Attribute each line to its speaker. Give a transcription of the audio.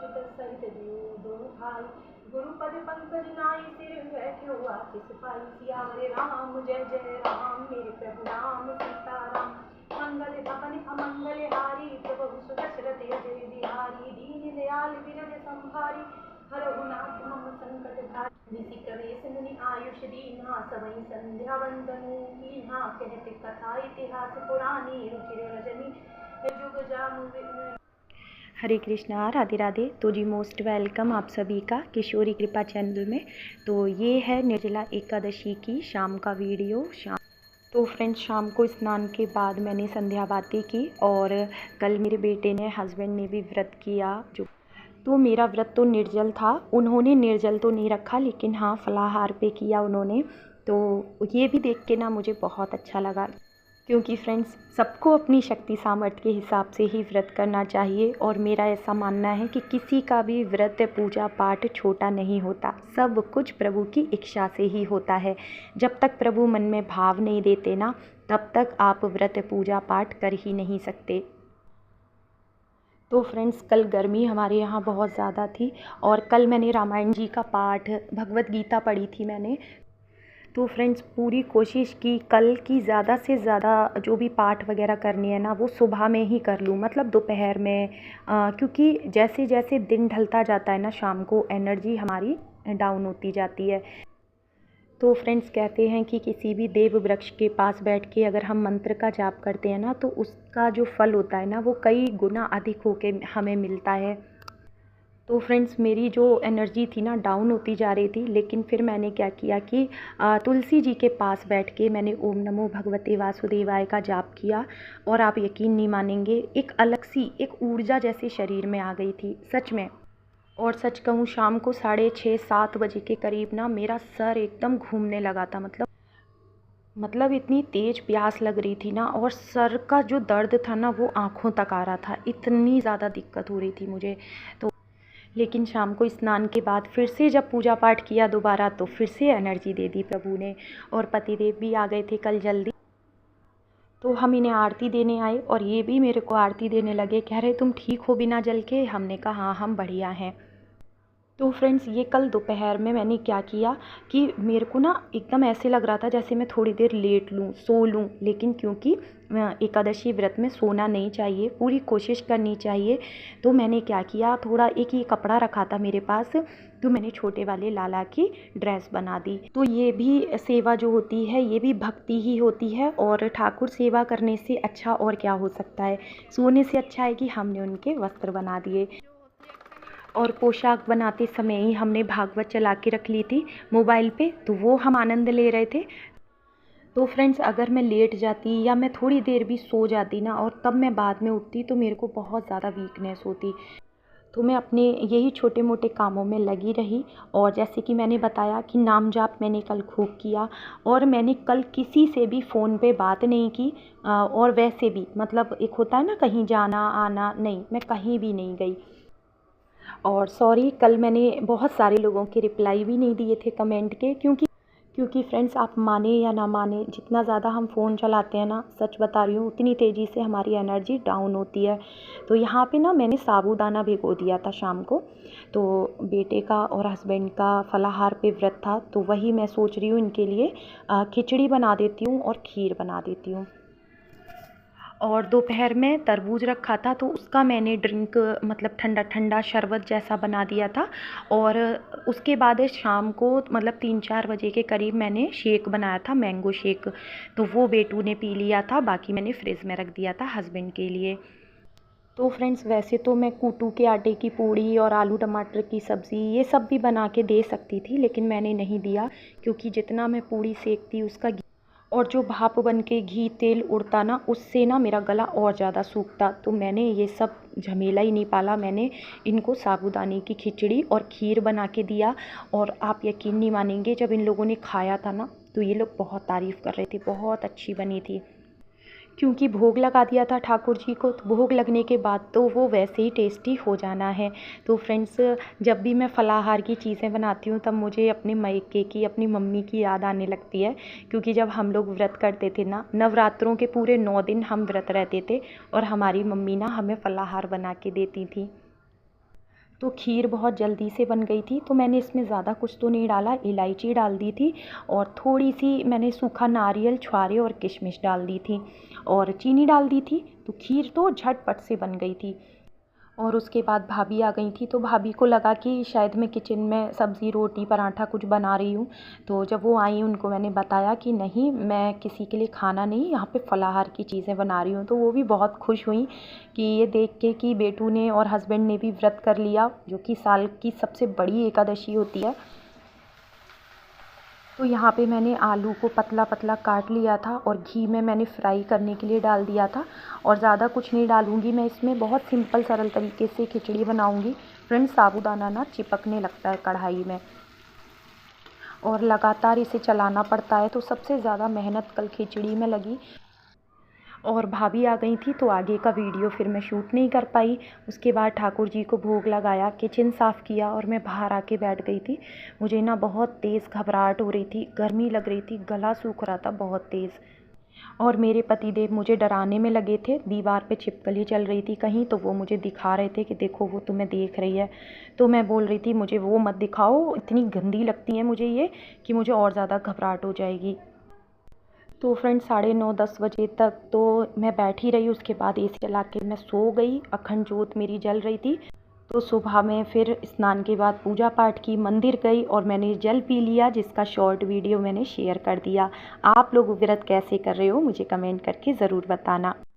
Speaker 1: अच्युत सहित देव दोनों भाई, गुरुपद पंकज नाई सिर बैठे हुआ किस पाई। सियावर राम जय जय राम, मेरे प्रभु राम सीताराम। मंगल भवन अमंगल हारी, प्रभु सुदशरथ अजय बिहारी। दीन दयाल विरल संभारी, हरहु नाथ मम संकट भारी। निशित वेश मुनि आयुष दीना, सबई संध्या वंदनु कीन्हा। कहते कथा इतिहास पुरानी, रुचिर रजनी जुग जामु।
Speaker 2: हरे कृष्णा, राधे राधे। तो जी मोस्ट वेलकम आप सभी का किशोरी कृपा चैनल में। तो ये है निर्जला एकादशी की शाम का वीडियो। तो फ्रेंड्स, शाम को स्नान के बाद मैंने संध्या बातें की और कल मेरे बेटे ने, हस्बैंड ने भी व्रत किया। तो मेरा व्रत तो निर्जल था, उन्होंने निर्जल तो नहीं रखा, लेकिन हाँ फलाहार पे किया उन्होंने। तो ये भी देख के ना मुझे बहुत अच्छा लगा, क्योंकि फ्रेंड्स सबको अपनी शक्ति सामर्थ्य के हिसाब से ही व्रत करना चाहिए। और मेरा ऐसा मानना है कि किसी का भी व्रत पूजा पाठ छोटा नहीं होता, सब कुछ प्रभु की इच्छा से ही होता है। जब तक प्रभु मन में भाव नहीं देते ना, तब तक आप व्रत पूजा पाठ कर ही नहीं सकते। तो फ्रेंड्स, कल गर्मी हमारे यहाँ बहुत ज़्यादा थी और कल मैंने रामायण जी का पाठ, भगवत गीता पढ़ी थी मैंने। तो फ्रेंड्स, पूरी कोशिश की कल की ज़्यादा से ज़्यादा जो भी पाठ वगैरह करनी है ना, वो सुबह में ही कर लूँ, मतलब दोपहर में। क्योंकि जैसे जैसे दिन ढलता जाता है ना, शाम को एनर्जी हमारी डाउन होती जाती है। तो फ्रेंड्स, कहते हैं कि किसी भी देव वृक्ष के पास बैठ के अगर हम मंत्र का जाप करते हैं ना, तो उसका जो फल होता है ना, वो कई गुना अधिक होके हमें मिलता है। तो फ्रेंड्स, मेरी जो एनर्जी थी ना, डाउन होती जा रही थी, लेकिन फिर मैंने क्या किया कि तुलसी जी के पास बैठ के मैंने ओम नमो भगवते वासुदेवाय का जाप किया। और आप यकीन नहीं मानेंगे, एक अलग सी एक ऊर्जा जैसे शरीर में आ गई थी सच में। और सच कहूँ, शाम को 6:30-7 बजे के करीब ना मेरा सर एकदम घूमने लगा था। मतलब इतनी तेज़ प्यास लग रही थी ना, और सर का जो दर्द था ना, वो आँखों तक आ रहा था, इतनी ज़्यादा दिक्कत हो रही थी मुझे। तो लेकिन शाम को स्नान के बाद फिर से जब पूजा पाठ किया दोबारा, तो फिर से एनर्जी दे दी प्रभु ने। और पतिदेव भी आ गए थे कल जल्दी, तो हम इन्हें आरती देने आए और ये भी मेरे को आरती देने लगे। कह रहे तुम ठीक हो बिना जल के? हमने कहा हाँ, हम बढ़िया हैं। तो फ्रेंड्स, ये कल दोपहर में मैंने क्या किया कि मेरे को ना एकदम ऐसे लग रहा था जैसे मैं थोड़ी देर लेट लूँ, सो लूँ, लेकिन क्योंकि एकादशी व्रत में सोना नहीं चाहिए, पूरी कोशिश करनी चाहिए। तो मैंने क्या किया, थोड़ा एक ये कपड़ा रखा था मेरे पास, तो मैंने छोटे वाले लाला की ड्रेस बना दी। तो ये भी सेवा जो होती है, ये भी भक्ति ही होती है, और ठाकुर सेवा करने से अच्छा और क्या हो सकता है। सोने से अच्छा है कि हमने उनके वस्त्र बना दिए। और पोशाक बनाते समय ही हमने भागवत चला के रख ली थी मोबाइल पे, तो वो हम आनंद ले रहे थे। तो फ्रेंड्स, अगर मैं लेट जाती या मैं थोड़ी देर भी सो जाती ना, और तब मैं बाद में उठती, तो मेरे को बहुत ज़्यादा वीकनेस होती। तो मैं अपने यही छोटे मोटे कामों में लगी रही। और जैसे कि मैंने बताया कि नाम जाप मैंने कल खूब किया, और मैंने कल किसी से भी फ़ोन पे बात नहीं की। और वैसे भी मतलब एक होता है ना, कहीं जाना आना, नहीं, मैं कहीं भी नहीं गई। और सॉरी, कल मैंने बहुत सारे लोगों के रिप्लाई भी नहीं दिए थे कमेंट के, क्योंकि फ्रेंड्स, आप माने या ना माने, जितना ज़्यादा हम फ़ोन चलाते हैं ना, सच बता रही हूँ, उतनी तेज़ी से हमारी एनर्जी डाउन होती है। तो यहाँ पे ना मैंने साबूदाना भिगो दिया था शाम को। तो बेटे का और हस्बैंड का फलाहार पे व्रत था, तो वही मैं सोच रही हूँ इनके लिए खिचड़ी बना देती हूँ और खीर बना देती हूँ। और दोपहर में तरबूज रखा था, तो उसका मैंने ड्रिंक, मतलब ठंडा ठंडा शरबत जैसा बना दिया था। और उसके बाद शाम को मतलब 3-4 बजे के करीब मैंने शेक बनाया था, मैंगो शेक। तो वो बेटू ने पी लिया था, बाकी मैंने फ्रिज में रख दिया था हस्बैंड के लिए। तो फ्रेंड्स, वैसे तो मैं कूटू के आटे की पूड़ी और आलू टमाटर की सब्ज़ी ये सब भी बना के दे सकती थी, लेकिन मैंने नहीं दिया, क्योंकि जितना मैं पूड़ी सेकती उसका और जो भाप बन के घी तेल उड़ता ना, उससे ना मेरा गला और ज़्यादा सूखता। तो मैंने ये सब झमेला ही नहीं पाला, मैंने इनको साबूदाने की खिचड़ी और खीर बना के दिया। और आप यकीन नहीं मानेंगे, जब इन लोगों ने खाया था ना, तो ये लोग बहुत तारीफ़ कर रहे थे, बहुत अच्छी बनी थी। क्योंकि भोग लगा दिया था ठाकुर जी को, तो भोग लगने के बाद तो वो वैसे ही टेस्टी हो जाना है। तो फ्रेंड्स, जब भी मैं फलाहार की चीज़ें बनाती हूँ, तब मुझे अपने मायके की, अपनी मम्मी की याद आने लगती है। क्योंकि जब हम लोग व्रत करते थे ना, नवरात्रों के पूरे 9 दिन हम व्रत रहते थे, और हमारी मम्मी ना हमें फलाहार बना के देती थी। तो खीर बहुत जल्दी से बन गई थी। तो मैंने इसमें ज़्यादा कुछ तो नहीं डाला, इलायची डाल दी थी और थोड़ी सी मैंने सूखा नारियल, छुआरे और किशमिश डाल दी थी और चीनी डाल दी थी। तो खीर तो झटपट से बन गई थी। और उसके बाद भाभी आ गई थी, तो भाभी को लगा कि शायद मैं किचन में सब्ज़ी, रोटी, पराठा कुछ बना रही हूँ। तो जब वो आई, उनको मैंने बताया कि नहीं, मैं किसी के लिए खाना नहीं, यहाँ पे फलाहार की चीज़ें बना रही हूँ। तो वो भी बहुत खुश हुई कि ये देख के कि बेटू ने और हस्बैंड ने भी व्रत कर लिया, जो कि साल की सबसे बड़ी एकादशी होती है। तो यहाँ पे मैंने आलू को पतला पतला काट लिया था और घी में मैंने फ्राई करने के लिए डाल दिया था। और ज़्यादा कुछ नहीं डालूँगी मैं इसमें, बहुत सिंपल सरल तरीके से खिचड़ी बनाऊँगी। फ्रेंड्स, साबूदाना ना चिपकने लगता है कढ़ाई में और लगातार इसे चलाना पड़ता है, तो सबसे ज़्यादा मेहनत कल खिचड़ी में लगी। और भाभी आ गई थी, तो आगे का वीडियो फिर मैं शूट नहीं कर पाई। उसके बाद ठाकुर जी को भोग लगाया, किचन साफ़ किया और मैं बाहर आके बैठ गई थी। मुझे ना बहुत तेज़ घबराहट हो रही थी, गर्मी लग रही थी, गला सूख रहा था बहुत तेज़। और मेरे पतिदेव मुझे डराने में लगे थे, दीवार पे छिपकली चल रही थी कहीं, तो वो मुझे दिखा रहे थे कि देखो वो तुम्हें देख रही है। तो मैं बोल रही थी मुझे वो मत दिखाओ, इतनी गंदी लगती है मुझे ये कि मुझे और ज़्यादा घबराहट हो जाएगी। तो फ्रेंड्स, 9:30-10 बजे तक तो मैं बैठी रही। उसके बाद एसी चला के मैं सो गई। अखंड जोत मेरी जल रही थी। तो सुबह में फिर स्नान के बाद पूजा पाठ की, मंदिर गई और मैंने जल पी लिया, जिसका शॉर्ट वीडियो मैंने शेयर कर दिया। आप लोग व्रत कैसे कर रहे हो मुझे कमेंट करके ज़रूर बताना।